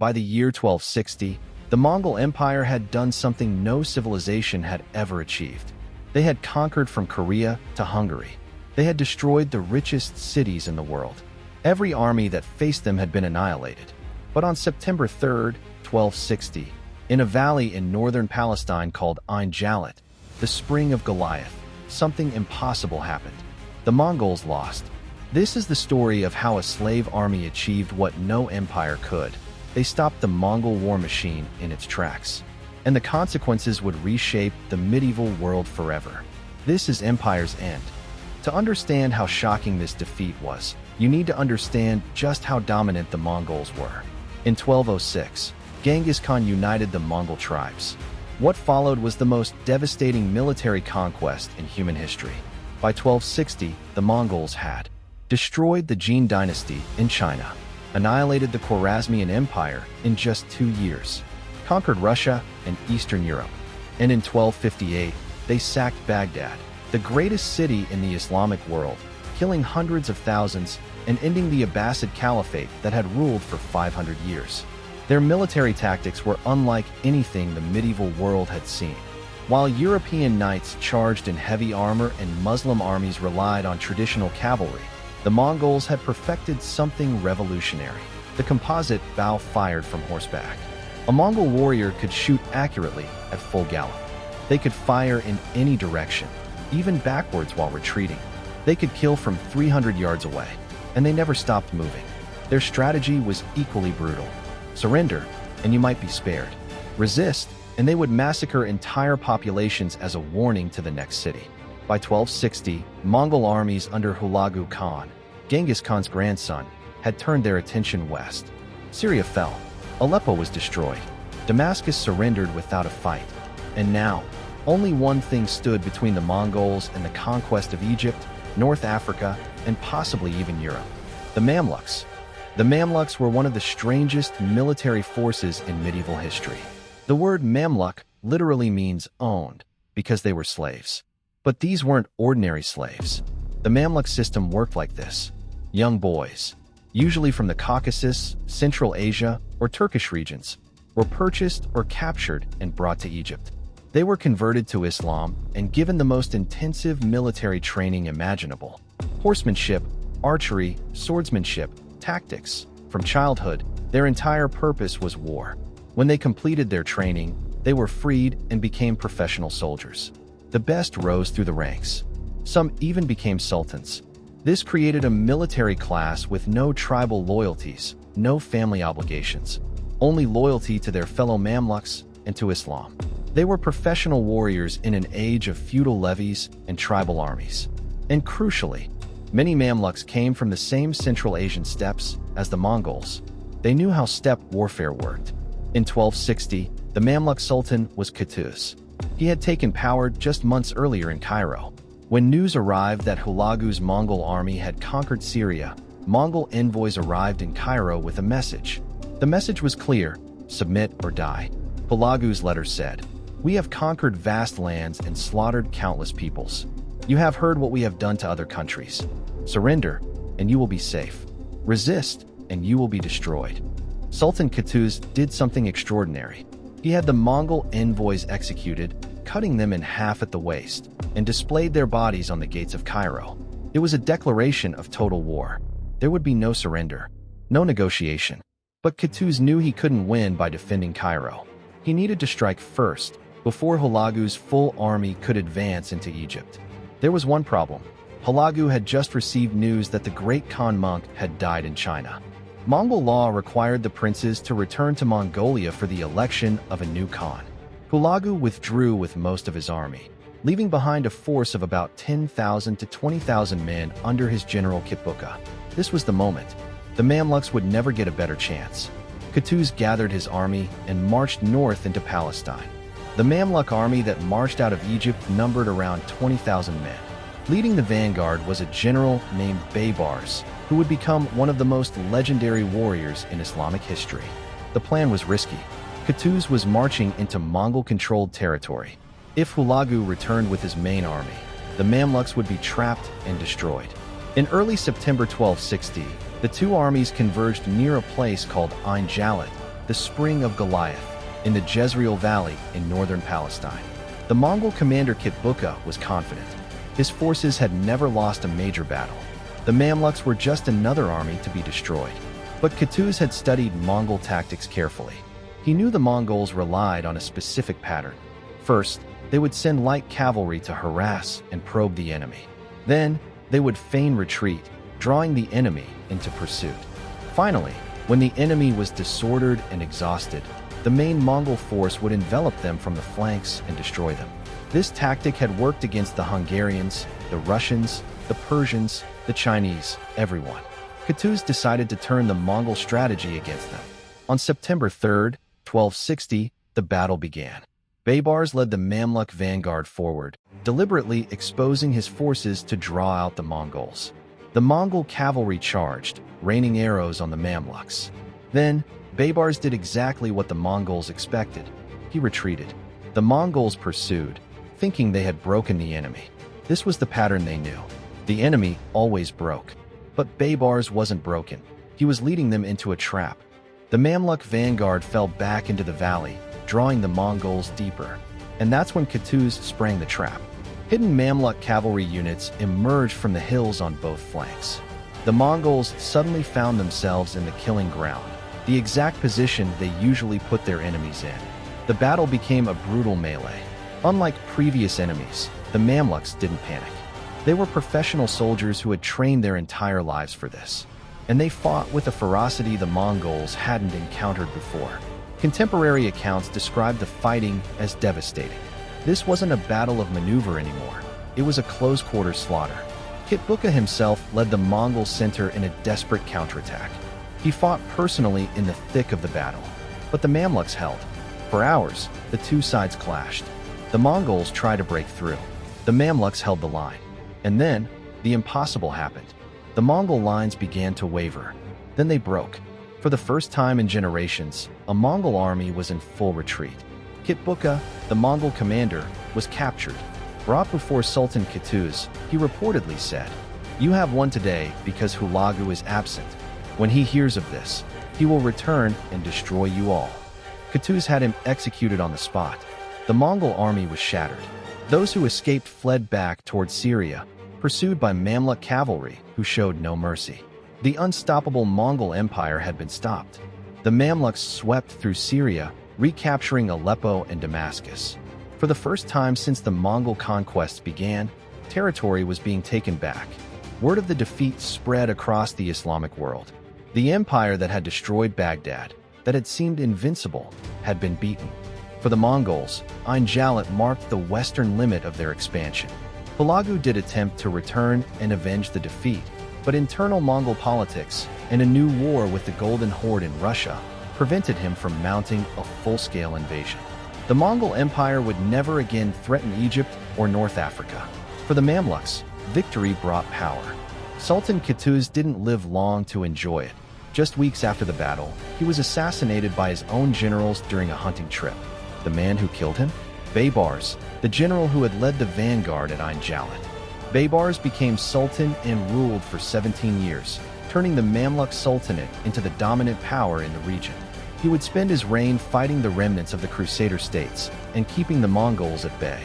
By the year 1260, the Mongol Empire had done something no civilization had ever achieved. They had conquered from Korea to Hungary. They had destroyed the richest cities in the world. Every army that faced them had been annihilated. But on September 3rd, 1260, in a valley in northern Palestine called Ain Jalut, the spring of Goliath, something impossible happened. The Mongols lost. This is the story of how a slave army achieved what no empire could. They stopped the Mongol war machine in its tracks. And the consequences would reshape the medieval world forever. This is Empire's end. To understand how shocking this defeat was, you need to understand just how dominant the Mongols were. In 1206, Genghis Khan united the Mongol tribes. What followed was the most devastating military conquest in human history. By 1260, the Mongols had destroyed the Jin dynasty in China, annihilated the Khwarezmian Empire in just 2 years, conquered Russia and Eastern Europe, and in 1258, they sacked Baghdad, the greatest city in the Islamic world, killing hundreds of thousands and ending the Abbasid Caliphate that had ruled for 500 years. Their military tactics were unlike anything the medieval world had seen. While European knights charged in heavy armor and Muslim armies relied on traditional cavalry, the Mongols had perfected something revolutionary: the composite bow fired from horseback. A Mongol warrior could shoot accurately at full gallop. They could fire in any direction, even backwards while retreating. They could kill from 300 yards away, and they never stopped moving. Their strategy was equally brutal. Surrender, and you might be spared. Resist, and they would massacre entire populations as a warning to the next city. By 1260, Mongol armies under Hulagu Khan, Genghis Khan's grandson, had turned their attention west. Syria fell. Aleppo was destroyed. Damascus surrendered without a fight. And now, only one thing stood between the Mongols and the conquest of Egypt, North Africa, and possibly even Europe: the Mamluks. The Mamluks were one of the strangest military forces in medieval history. The word Mamluk literally means owned, because they were slaves. But these weren't ordinary slaves. The Mamluk system worked like this: young boys, usually from the Caucasus, Central Asia, or Turkish regions, were purchased or captured and brought to Egypt. They were converted to Islam and given the most intensive military training imaginable: horsemanship, archery, swordsmanship, tactics. From childhood, their entire purpose was war. When they completed their training, they were freed and became professional soldiers. The best rose through the ranks. Some even became sultans. This created a military class with no tribal loyalties, no family obligations, only loyalty to their fellow Mamluks and to Islam. They were professional warriors in an age of feudal levies and tribal armies. And crucially, many Mamluks came from the same Central Asian steppes as the Mongols. They knew how steppe warfare worked. In 1260, the Mamluk Sultan was Qutuz. He had taken power just months earlier in Cairo. When news arrived that Hulagu's Mongol army had conquered Syria, Mongol envoys arrived in Cairo with a message. The message was clear: submit or die. Hulagu's letter said, "We have conquered vast lands and slaughtered countless peoples. You have heard what we have done to other countries. Surrender, and you will be safe. Resist, and you will be destroyed." Sultan Qutuz did something extraordinary. He had the Mongol envoys executed, cutting them in half at the waist, and displayed their bodies on the gates of Cairo. It was a declaration of total war. There would be no surrender, no negotiation. But Qutuz knew he couldn't win by defending Cairo. He needed to strike first, before Hulagu's full army could advance into Egypt. There was one problem. Hulagu had just received news that the great Khan monk had died in China. Mongol law required the princes to return to Mongolia for the election of a new Khan. Hulagu withdrew with most of his army, leaving behind a force of about 10,000 to 20,000 men under his general Kitbuka. This was the moment. The Mamluks would never get a better chance. Qutuz gathered his army and marched north into Palestine. The Mamluk army that marched out of Egypt numbered around 20,000 men. Leading the vanguard was a general named Baybars, who would become one of the most legendary warriors in Islamic history. The plan was risky. Qutuz was marching into Mongol-controlled territory. If Hulagu returned with his main army, the Mamluks would be trapped and destroyed. In early September 1260, the two armies converged near a place called Ain Jalut, the Spring of Goliath, in the Jezreel Valley in northern Palestine. The Mongol commander Qutuz was confident. His forces had never lost a major battle. The Mamluks were just another army to be destroyed. But Qutuz had studied Mongol tactics carefully. He knew the Mongols relied on a specific pattern. First, they would send light cavalry to harass and probe the enemy. Then, they would feign retreat, drawing the enemy into pursuit. Finally, when the enemy was disordered and exhausted, the main Mongol force would envelop them from the flanks and destroy them. This tactic had worked against the Hungarians, the Russians, the Persians, the Chinese, everyone. Qutuz decided to turn the Mongol strategy against them. On September 3, 1260, the battle began. Baybars led the Mamluk vanguard forward, deliberately exposing his forces to draw out the Mongols. The Mongol cavalry charged, raining arrows on the Mamluks. Then, Baybars did exactly what the Mongols expected. He retreated. The Mongols pursued, thinking they had broken the enemy. This was the pattern they knew. The enemy always broke. But Baybars wasn't broken. He was leading them into a trap. The Mamluk vanguard fell back into the valley, drawing the Mongols deeper. And that's when Qutuz sprang the trap. Hidden Mamluk cavalry units emerged from the hills on both flanks. The Mongols suddenly found themselves in the killing ground, the exact position they usually put their enemies in. The battle became a brutal melee. Unlike previous enemies, the Mamluks didn't panic. They were professional soldiers who had trained their entire lives for this. And they fought with a ferocity the Mongols hadn't encountered before. Contemporary accounts describe the fighting as devastating. This wasn't a battle of maneuver anymore. It was a close-quarters slaughter. Qutuz himself led the Mongol center in a desperate counterattack. He fought personally in the thick of the battle. But the Mamluks held. For hours, the two sides clashed. The Mongols tried to break through. The Mamluks held the line. And then, the impossible happened. The Mongol lines began to waver. Then they broke. For the first time in generations, a Mongol army was in full retreat. Qutuz, the Mongol commander, was captured. Brought before Sultan Qutuz, he reportedly said, "You have won today because Hulagu is absent. When he hears of this, he will return and destroy you all." Qutuz had him executed on the spot. The Mongol army was shattered. Those who escaped fled back toward Syria, pursued by Mamluk cavalry who showed no mercy. The unstoppable Mongol Empire had been stopped. The Mamluks swept through Syria, recapturing Aleppo and Damascus. For the first time since the Mongol conquests began, territory was being taken back. Word of the defeat spread across the Islamic world. The empire that had destroyed Baghdad, that had seemed invincible, had been beaten. For the Mongols, Ain Jalut marked the western limit of their expansion. Hulagu did attempt to return and avenge the defeat, but internal Mongol politics and a new war with the Golden Horde in Russia prevented him from mounting a full-scale invasion. The Mongol Empire would never again threaten Egypt or North Africa. For the Mamluks, victory brought power. Sultan Qutuz didn't live long to enjoy it. Just weeks after the battle, he was assassinated by his own generals during a hunting trip. The man who killed him? Baybars, the general who had led the vanguard at Ain Jalut. Baybars became sultan and ruled for 17 years, turning the Mamluk Sultanate into the dominant power in the region. He would spend his reign fighting the remnants of the Crusader states and keeping the Mongols at bay.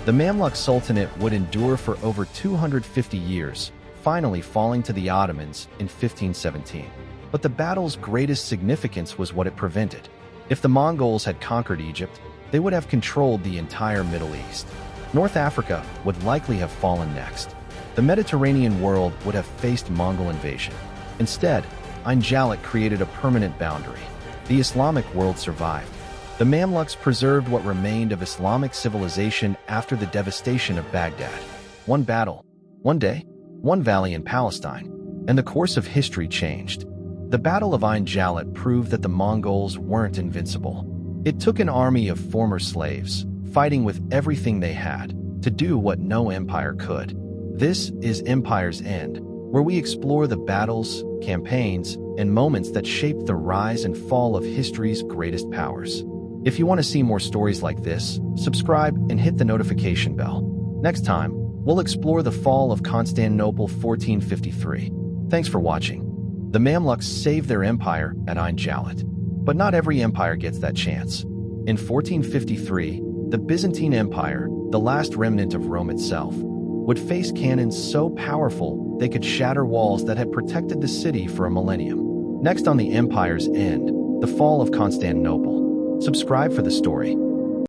The Mamluk Sultanate would endure for over 250 years, finally falling to the Ottomans in 1517. But the battle's greatest significance was what it prevented. If the Mongols had conquered Egypt, they would have controlled the entire Middle East. North Africa would likely have fallen next. The Mediterranean world would have faced Mongol invasion. Instead, Ain Jalut created a permanent boundary. The Islamic world survived. The Mamluks preserved what remained of Islamic civilization after the devastation of Baghdad. One battle, one day, one valley in Palestine, and the course of history changed. The Battle of Ain Jalut proved that the Mongols weren't invincible. It took an army of former slaves, fighting with everything they had, to do what no empire could. This is Empire's End, where we explore the battles, campaigns, and moments that shaped the rise and fall of history's greatest powers. If you want to see more stories like this, subscribe and hit the notification bell. Next time, we'll explore the fall of Constantinople 1453. Thanks for watching. The Mamluks saved their empire at Ain Jalut. But not every empire gets that chance. In 1453, the Byzantine Empire, the last remnant of Rome itself, would face cannons so powerful they could shatter walls that had protected the city for a millennium. Next on the empire's end, the fall of Constantinople. Subscribe for the story.